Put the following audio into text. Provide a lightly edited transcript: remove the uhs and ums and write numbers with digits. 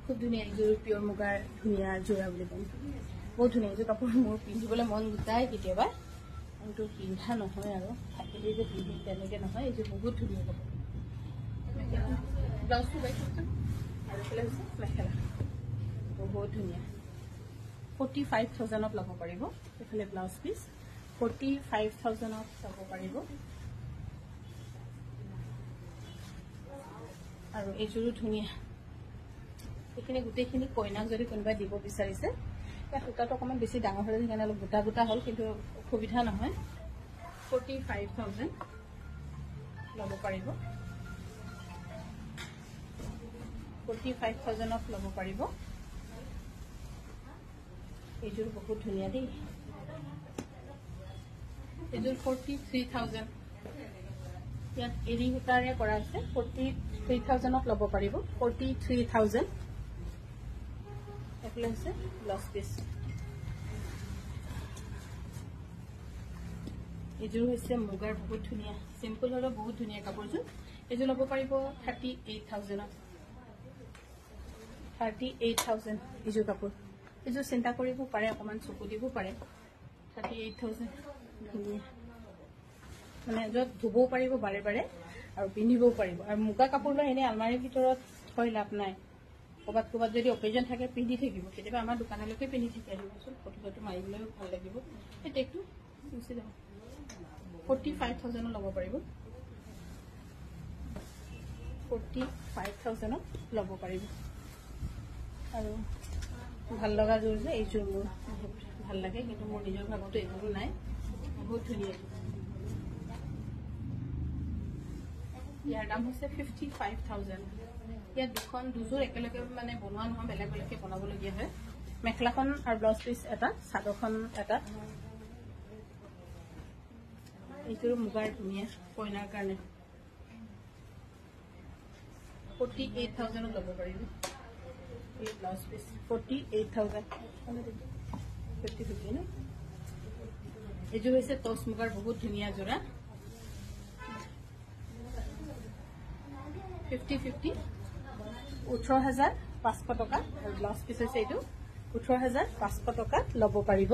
খুব ধুনীয়া এইযোৰ পিয়ৰ মুগাৰ ধুনীয়া যোৰা বুলি ক'ম বহুত ধুনীয়া এইযোৰ কাপোৰ মোৰ পিন্ধিবলৈ মন গোটাই কেতিয়াবা কিন্তু পিন্ধা নহয় আৰু থাকিলেই যে পিন্ধি তেনেকৈ নহয় এইযোৰ বহুত ধুনীয়া কাপোৰ ব্লাউজটো পাইছোঁ আৰু এইফালে হৈছে মেখেলা বহুত ধুনীয়া 45,000ত ল'ব পাৰিব এইফালে ব্লাউজ পিচ 45,000ত ল'ব পাৰিব আৰু এইযোৰো ধুনীয়া এইখিনি গোটেইখিনি কইনাক যদি কোনোবাই দিব বিচাৰিছে ইয়াত সূতাটো অকণমান বেছি ডাঙৰ হ'লে সেইকাৰণে অলপ গোটা গোটা হ'ল কিন্তু অসুবিধা নহয় 45,000 ল'ব পাৰিব 45,000ত ল'ব পাৰিব এইযোৰ বহুত ধুনীয়া দেই এইযোৰ 43,000 ইয়াত এৰী সূতাৰে কৰা আছে 43,000ত ল'ব পাৰিব 43,000 এইফালে হৈছে ব্লাউজ পিচ এইযোৰ হৈছে মুগাৰ বহুত ধুনীয়া চিম্পল হ'লেও বহুত ধুনীয়া কাপোৰযোৰ এইযোৰ ল'ব পাৰিব 38,000ত 38,000 এইযোৰ কাপোৰ এইযোৰ চিন্তা কৰিব পাৰে অকণমান চকু দিব পাৰে 38,000 ধুনীয়া মানে য'ত ধুবও পাৰিব বাৰে বাৰে আৰু পিন্ধিবও পাৰিব আৰু মুগা কাপোৰ লৈ এনেই আলমাৰীৰ ভিতৰত থৈ লাভ নাই ক'ৰবাত ক'ৰবাত যদি অকেজন থাকে পিন্ধি থাকিব কেতিয়াবা আমাৰ দোকানলৈকে পিন্ধি থাকি আহিবচোন ফটো ফটো মাৰিবলৈও ভাল লাগিব সেই টেগটো গুচি যাব 45,000ত ল'ব পাৰিব 45,000ত ল'ব পাৰিব আৰু ভাল লগা যোৰ যে এইযোৰ মোৰ বহুত ভাল লাগে কিন্তু মোৰ নিজৰ ভাগতো এইবোৰো নাই বহুত ধুনীয়া ইয়াৰ দাম হৈছে 55,000 ইয়াত দুযোৰ একেলগে মানে বনোৱা নহয় বেলেগ বেলেগকৈ বনাবলগীয়া হয় মেখেলাখন আৰু ব্লাউজ পিচ এটা চাদৰখন এটা এইযোৰ মুগাৰ ধুনীয়া কইনাৰ কাৰণে 48,000ত ল'ব পাৰিব এই ব্লাউজ পিচ 48,000 50-50 ন এইযোৰ হৈছে টচ মুগাৰ বহুত ধুনীয়া যোৰা 50-50 18,500 টকা আৰু ব্লাউজ পিচ হৈছে এইটো 18,500 টকাত ল'ব পাৰিব